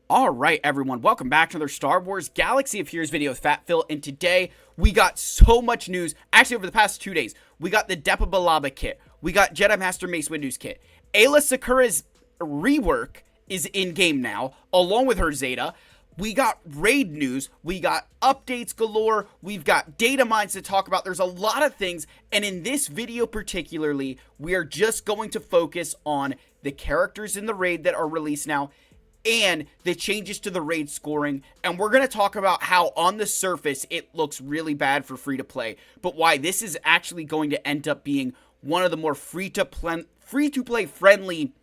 All right, everyone, welcome back to another Star Wars Galaxy of Heroes video with Fat Phil, and today we got so much news. Actually, over the past 2 days, we got the Depa Billaba kit, we got Jedi Master Mace Windu's kit, Ayla Secura's rework is in-game now, along with her Zeta. We got raid news, we got updates galore, we've got data mines to talk about. There's a lot of things, and in this video particularly, we are just going to focus on the characters in the raid that are released now, and the changes to the raid scoring, and we're going to talk about how on the surface it looks really bad for free-to-play, but why this is actually going to end up being one of the more free-to-play friendly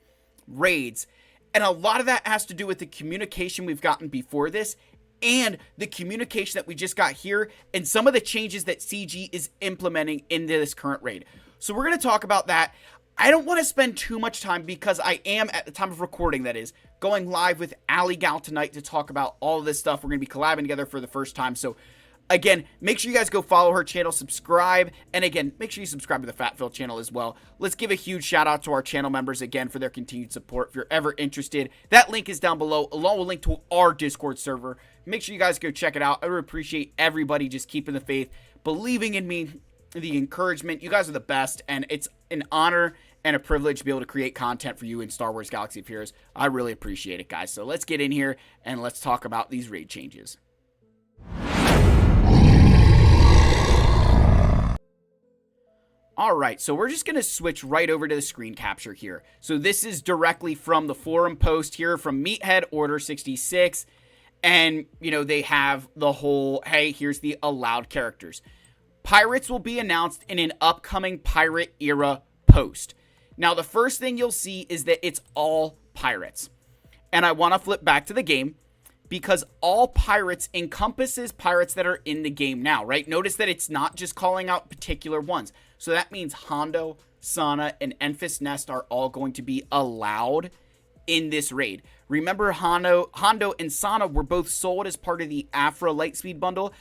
raids. And a lot of that has to do with the communication we've gotten before this, and the communication that we just got here, and some of the changes that CG is implementing into this current raid. So we're going to talk about that. I don't want to spend too much time because I am, at the time of recording that is, going live with Ali Gal tonight to talk about all of this stuff. We're going to be collabing together for the first time. So, again, make sure you guys go follow her channel, subscribe, and again, make sure you subscribe to the Fat Phil channel as well. Let's give a huge shout out to our channel members again for their continued support. If you're ever interested, that link is down below, along with a link to our Discord server. Make sure you guys go check it out. I would appreciate everybody just keeping the faith, believing in me, the encouragement. You guys are the best, and it's an honor and a privilege to be able to create content for you in Star Wars Galaxy of Heroes. I really appreciate it, guys. So let's get in here and let's talk about these raid changes. All right, so we're just going to switch right over to the screen capture here. So this is directly from the forum post here from Meathead Order 66. And, you know, they have the whole, hey, here's the allowed characters. Pirates will be announced in an upcoming pirate era post. Now, the first thing you'll see is that it's all pirates. And I want to flip back to the game because all pirates encompasses pirates that are in the game now, right? Notice that it's not just calling out particular ones. So that means Hondo, Sana, and Enfys Nest are all going to be allowed in this raid. Remember, Hondo and Sana were both sold as part of the Afra Lightspeed bundle.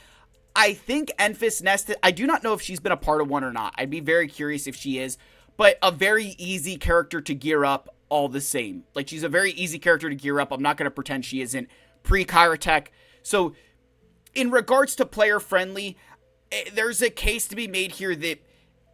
I think Enfys Nest, I do not know if she's been a part of one or not. I'd be very curious if she is, but a very easy character to gear up all the same. Like, she's a very easy character to gear up. I'm not going to pretend she isn't pre-Kyrotech. So, in regards to player-friendly, there's a case to be made here that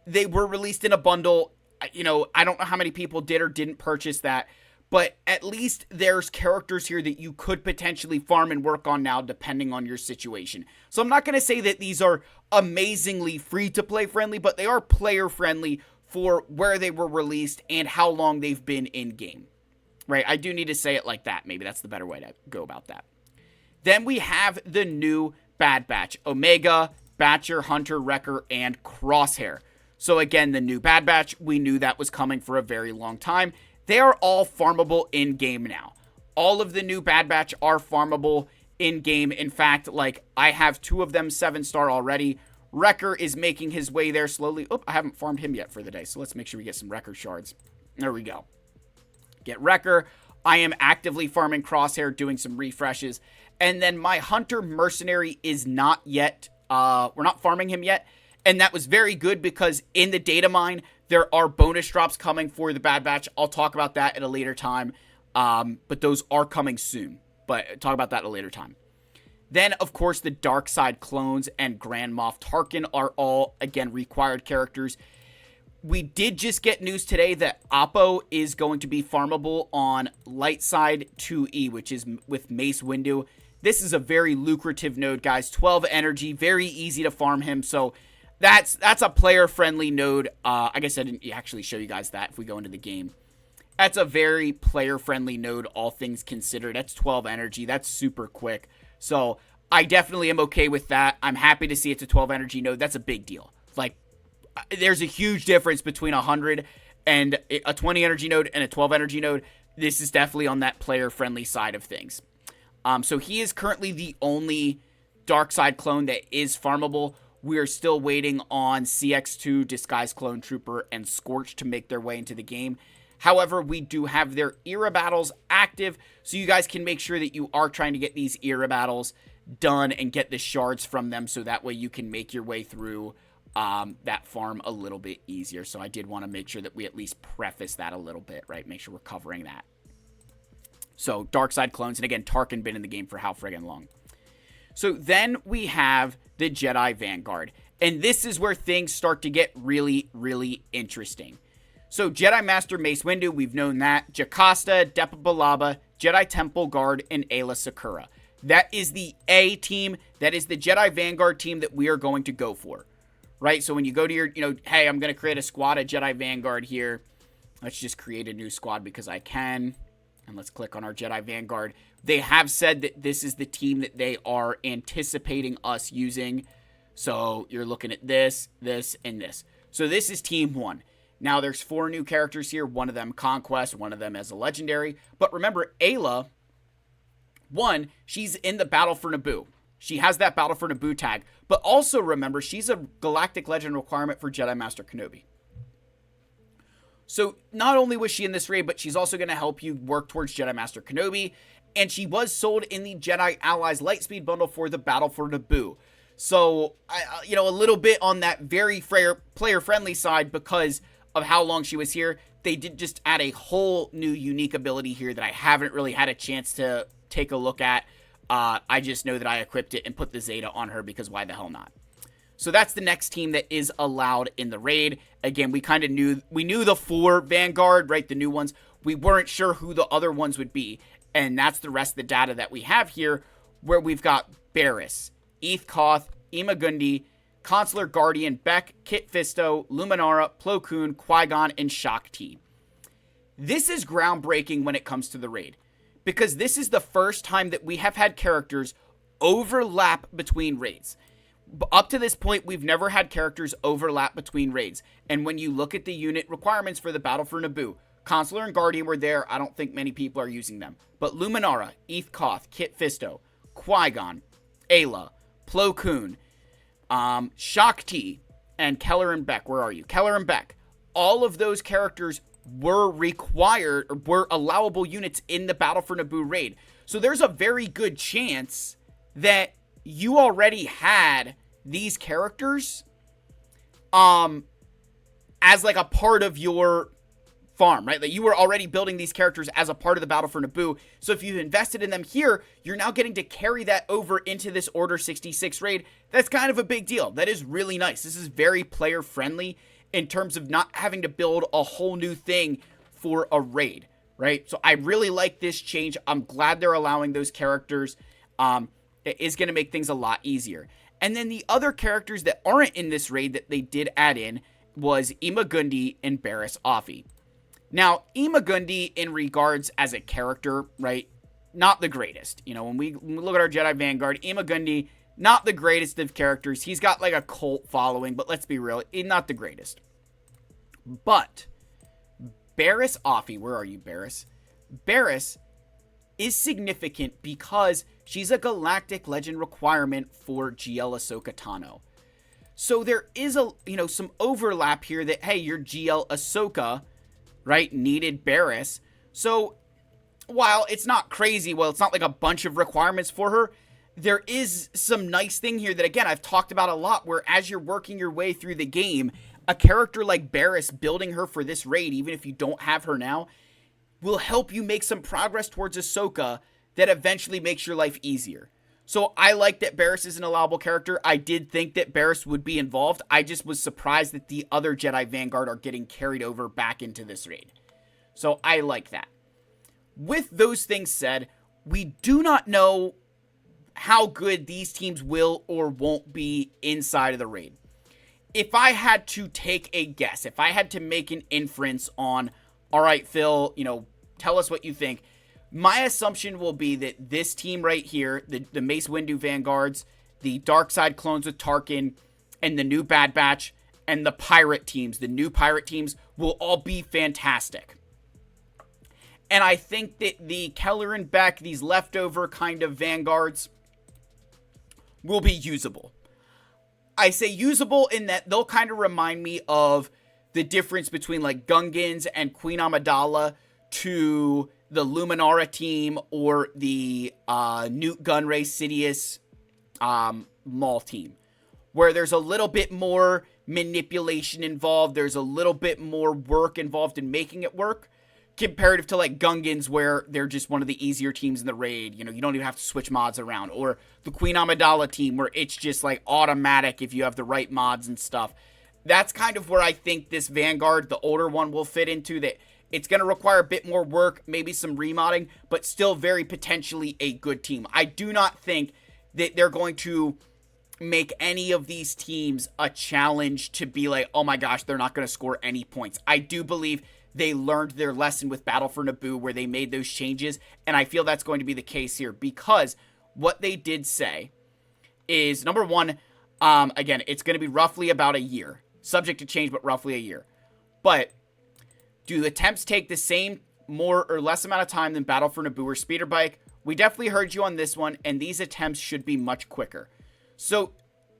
they were released in a bundle. You know, I don't know how many people did or didn't purchase that, but at least there's characters here that you could potentially farm and work on now depending on your situation. So I'm not going to say that these are amazingly free-to-play friendly, but they are player-friendly for where they were released and how long they've been in-game. Right? I do need to say it like that. Maybe that's the better way to go about that. Then we have the new Bad Batch. Omega, Batcher, Hunter, Wrecker, and Crosshair. So again, the new Bad Batch, we knew that was coming for a very long time. They are all farmable in-game now. All of the new Bad Batch are farmable in-game. In fact, like, I have 2 of them 7-star already. Wrecker is making his way there slowly. Oh, I haven't farmed him yet for the day, so let's make sure we get some Wrecker shards. There we go. Get Wrecker. I am actively farming Crosshair, doing some refreshes. And then my Hunter Mercenary is not yet, we're not farming him yet. And that was very good because in the data mine, there are bonus drops coming for the Bad Batch. I'll talk about that at a later time. But those are coming soon. But talk about that at a later time. Then, of course, the Dark Side clones and Grand Moff Tarkin are all, again, required characters. We did just get news today that Oppo is going to be farmable on Light Side 2E, which is with Mace Windu. This is a very lucrative node, guys. 12 energy, very easy to farm him. So that's a player-friendly node. I guess I didn't actually show you guys that if we go into the game. That's a very player-friendly node, all things considered. That's 12 energy. That's super quick. So I definitely am okay with that. I'm happy to see it's a 12 energy node. That's a big deal. Like, there's a huge difference between 100 and a 20 energy node and a 12 energy node. This is definitely on that player-friendly side of things. So he is currently the only Dark Side clone that is farmable. We are still waiting on CX2, Disguise Clone Trooper, and Scorch to make their way into the game. However, we do have their era battles active, so you guys can make sure that you are trying to get these era battles done and get the shards from them, so that way you can make your way through that farm a little bit easier. So I did want to make sure that we at least preface that a little bit, right? Make sure we're covering that. So dark side clones, and again, Tarkin been in the game for how friggin' long. So then we have the Jedi Vanguard, and this is where things start to get really, really interesting. So Jedi Master Mace Windu, we've known that. Jocasta, Depa Billaba, Jedi Temple Guard, and Ayla Secura. That is the A team. That is the Jedi Vanguard team that we are going to go for, right? So when you go to your, hey, I'm going to create a squad of Jedi Vanguard here. Let's just create a new squad because I can. And let's click on our Jedi Vanguard. They have said that this is the team that they are anticipating us using. So you're looking at this, this, and this. So this is Team 1. Now, there's 4 new characters here. One of them Conquest, one of them as a Legendary. But remember, Ayla, she's in the Battle for Naboo. She has that Battle for Naboo tag. But also remember, she's a Galactic Legend requirement for Jedi Master Kenobi. So not only was she in this raid, but she's also going to help you work towards Jedi Master Kenobi. And she was sold in the Jedi Allies Lightspeed bundle for the Battle for Naboo. So, a little bit on that very player-friendly side because of how long she was here. They did just add a whole new unique ability here that I haven't really had a chance to take a look at. I just know that I equipped it and put the Zeta on her because why the hell not? So that's the next team that is allowed in the raid. Again, we knew the 4 Vanguard, right? The new ones. We weren't sure who the other ones would be. And that's the rest of the data that we have here, where we've got Barriss, Eth Koth, Ima Gundy, Consular Guardian, Beck, Kit Fisto, Luminara, Plo Koon, Qui-Gon, and Shaak Ti. This is groundbreaking when it comes to the raid, because this is the first time that we have had characters overlap between raids. Up to this point, we've never had characters overlap between raids. And when you look at the unit requirements for the Battle for Naboo, Consular and Guardian were there. I don't think many people are using them. But Luminara, Eth Koth, Kit Fisto, Qui-Gon, Ayla, Plo Koon, Shaak Ti, and Kelleran Beck. Where are you? Kelleran Beck. All of those characters were required or were allowable units in the Battle for Naboo raid. So there's a very good chance that you already had these characters as like a part of your farm, right? Like you were already building these characters as a part of the Battle for Naboo. So if you've invested in them here, you're now getting to carry that over into this Order 66 raid. That's kind of a big deal. That is really nice. This is very player friendly in terms of not having to build a whole new thing for a raid, right? So I really like this change. I'm glad they're allowing those characters. It is going to make things a lot easier. And then the other characters that aren't in this raid that they did add in was Ima Gundy and Barriss Offee. Now, Ima Gundy, in regards as a character, right, not the greatest. When we look at our Jedi Vanguard, Ima Gundy, not the greatest of characters. He's got like a cult following, but let's be real, not the greatest. But Barriss Offee, where are you, Barriss? Barriss is significant because she's a Galactic Legend requirement for GL Ahsoka Tano. So there is some overlap here that, hey, your GL Ahsoka, right, needed Barriss. So while it's not crazy, it's not like a bunch of requirements for her, there is some nice thing here that, again, I've talked about a lot, where as you're working your way through the game, a character like Barriss, building her for this raid, even if you don't have her now, will help you make some progress towards Ahsoka that eventually makes your life easier. So I like that Barriss is an allowable character. I did think that Barriss would be involved. I just was surprised that the other Jedi Vanguard are getting carried over back into this raid. So I like that. With those things said, we do not know how good these teams will or won't be inside of the raid. If I had to take a guess, if I had to make an inference on, all right, Phil, tell us what you think. My assumption will be that this team right here, the Mace Windu Vanguards, the Dark Side clones with Tarkin, and the new Bad Batch, and the pirate teams, the new pirate teams, will all be fantastic. And I think that the Kelleran Beck, these leftover kind of Vanguards, will be usable. I say usable in that they'll kind of remind me of the difference between like Gungans and Queen Amidala to the Luminara team or the Newt Gunray Sidious Maul team, where there's a little bit more manipulation involved. There's a little bit more work involved in making it work. comparative to like Gungans, where they're just one of the easier teams in the raid. You know, you don't even have to switch mods around. Or the Queen Amidala team, where it's just like automatic if you have the right mods and stuff. That's kind of where I think this Vanguard, the older one, will fit into. That it's going to require a bit more work, maybe some remodding, but still very potentially a good team. I do not think that they're going to make any of these teams a challenge to be like, oh my gosh, they're not going to score any points. I do believe they learned their lesson with Battle for Naboo, where they made those changes, and I feel that's going to be the case here, because what they did say is, number one, again, it's going to be roughly about a year. Subject to change, but roughly a year. But do the attempts take the same, more or less amount of time than Battle for Naboo or Speeder Bike? We definitely heard you on this one, and these attempts should be much quicker. So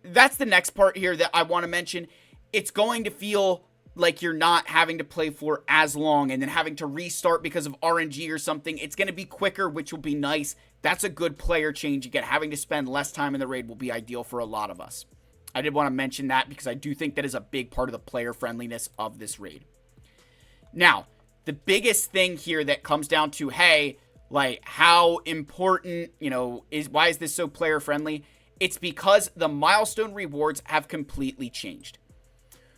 that's the next part here that I want to mention. It's going to feel like you're not having to play for as long and then having to restart because of RNG or something. It's going to be quicker, which will be nice. That's a good player change. Again, having to spend less time in the raid will be ideal for a lot of us. I did want to mention that because I do think that is a big part of the player friendliness of this raid. Now, the biggest thing here that comes down to, hey, like, how important, why is this so player friendly? It's because the milestone rewards have completely changed.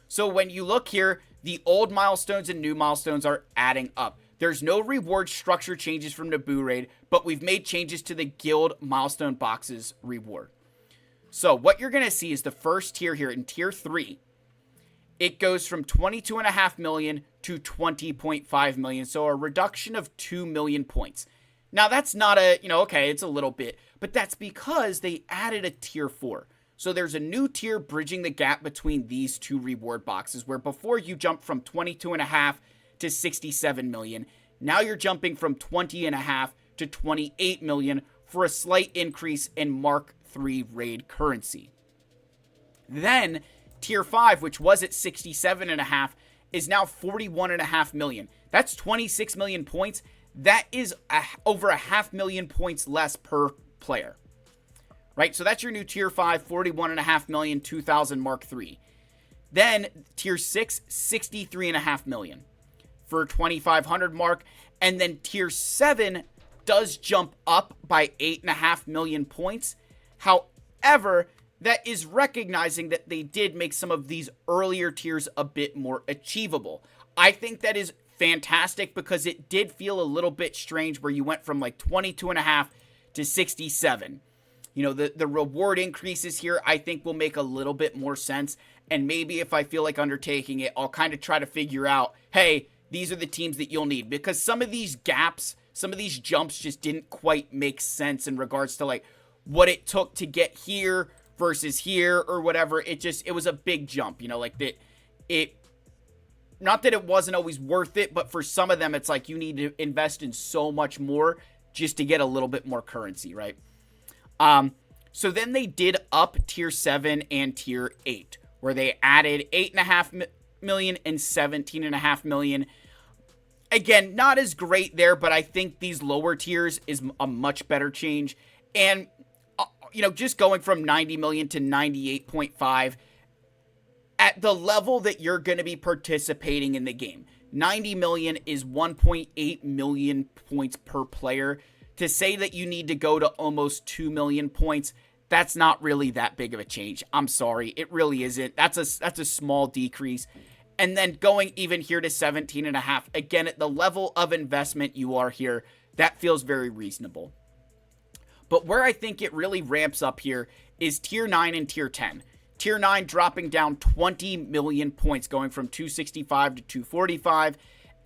So when you look here, the old milestones and new milestones are adding up. There's no reward structure changes from Naboo raid, but we've made changes to the guild milestone boxes reward. So what you're going to see is the first tier here in tier 3, it goes from 22.5 million to 20.5 million. So a reduction of 2 million points. Now that's not okay, it's a little bit, but that's because they added a tier 4. So there's a new tier bridging the gap between these two reward boxes, where before you jumped from 22.5 to 67 million. Now you're jumping from 20.5 to 28 million for a slight increase in Mark 3 raid currency. Then tier 5, which was at 67.5, is now 41.5 million. That's 26 million points. That is over 500,000 points less per player. Right? So that's your new tier 5, 41.5 million, 2,000 Mark 3. Then tier 6, 63.5 million for 2,500 mark. And then tier 7 does jump up by 8.5 million points. However, that is recognizing that they did make some of these earlier tiers a bit more achievable. I think that is fantastic because it did feel a little bit strange where you went from like 22.5 to 67. The reward increases here I think will make a little bit more sense. And maybe if I feel like undertaking it, I'll kind of try to figure out, hey, these are the teams that you'll need. Because some of these gaps, some of these jumps just didn't quite make sense in regards to like what it took to get here versus here or whatever. It was a big jump, like that. Not that it wasn't always worth it, but for some of them, it's like you need to invest in so much more just to get a little bit more currency, right? So then they did up tier 7 and tier 8, where they added 8.5 million and 17.5 million. Again, not as great there, but I think these lower tiers is a much better change. And, just going from 90 million to 98.5 at the level that you're going to be participating in the game. 90 million is 1.8 million points per player. To say that you need to go to almost 2 million points, that's not really that big of a change. I'm sorry. It really isn't. That's a small decrease. And then going even here to 17.5, again, at the level of investment you are here, that feels very reasonable. But where I think it really ramps up here is tier 9 and tier 10. Tier 9 dropping down 20 million points, going from 265 to 245.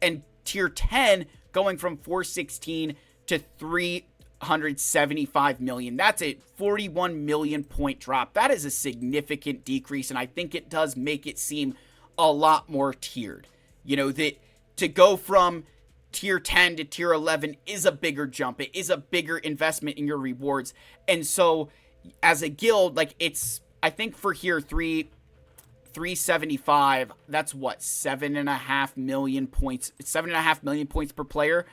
And tier 10 going from 416 to 375 million. That's a 41 million point drop. That is a significant decrease, and I think it does make it seem a lot more tiered. That to go from tier 10 to tier 11 is a bigger jump. It is a bigger investment in your rewards. And so as a guild, like I think for here 375, that's what, 7.5 million points. It's 7.5 million points per player.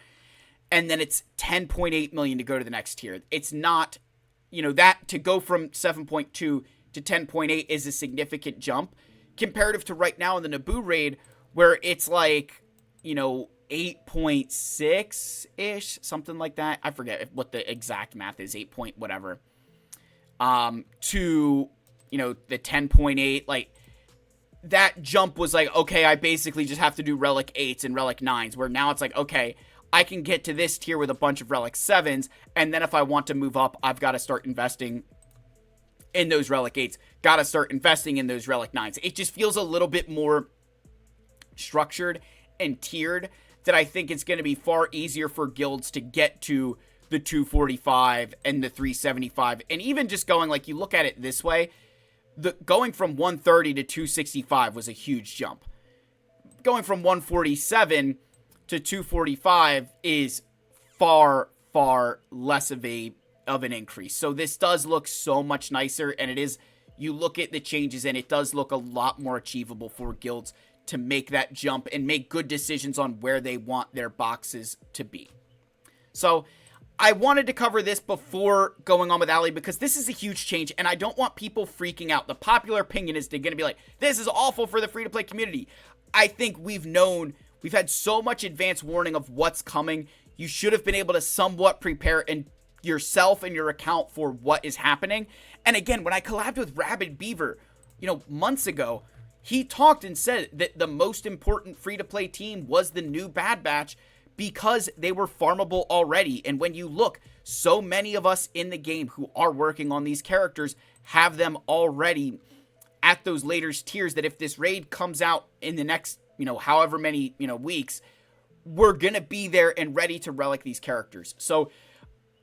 And then it's 10.8 million to go to the next tier. It's not, that to go from 7.2 to 10.8 is a significant jump comparative to right now in the Naboo raid, where it's like, 8.6-ish, something like that. I forget what the exact math is, 8 point whatever. To, you know, the 10.8, like, that jump was like, okay, I basically just have to do Relic 8s and Relic 9s, where now it's like, okay, I can get to this tier with a bunch of Relic 7s, and then if I want to move up, I've got to start investing in those Relic 8s, got to start investing in those Relic 9s. It just feels a little bit more structured and tiered, that I think it's going to be far easier for guilds to get to the 245 and the 375. And even just going, like, you look at it this way, going from 130 to 265 was a huge jump. Going from 147 to 245 is far, far less of an increase. So this does look so much nicer, and it is, you look at the changes and it does look a lot more achievable for guilds to make that jump and make good decisions on where they want their boxes to be. So I wanted to cover this before going on with Ali, because this is a huge change and I don't want people freaking out. The popular opinion is they're going to be like, this is awful for the free-to-play community. I think we've had so much advance warning of what's coming. You should have been able to somewhat prepare and yourself and your account for what is happening. And again, when I collabed with Rabid Beaver, you know, months ago, he talked and said that the most important free-to-play team was the new Bad Batch because they were farmable already. And when you look, so many of us in the game who are working on these characters have them already at those later tiers, that if this raid comes out in the next, you know, however many, you know, weeks, we're going to be there and ready to relic these characters. So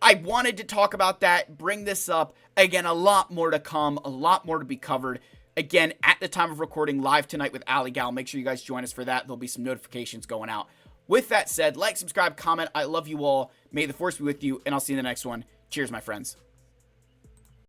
I wanted to talk about that, bring this up. Again, a lot more to come, a lot more to be covered. Again, at the time of recording, live tonight with Ali Gal. Make sure you guys join us for that. There'll be some notifications going out. With that said, like, subscribe, comment. I love you all. May the force be with you, and I'll see you in the next one. Cheers, my friends.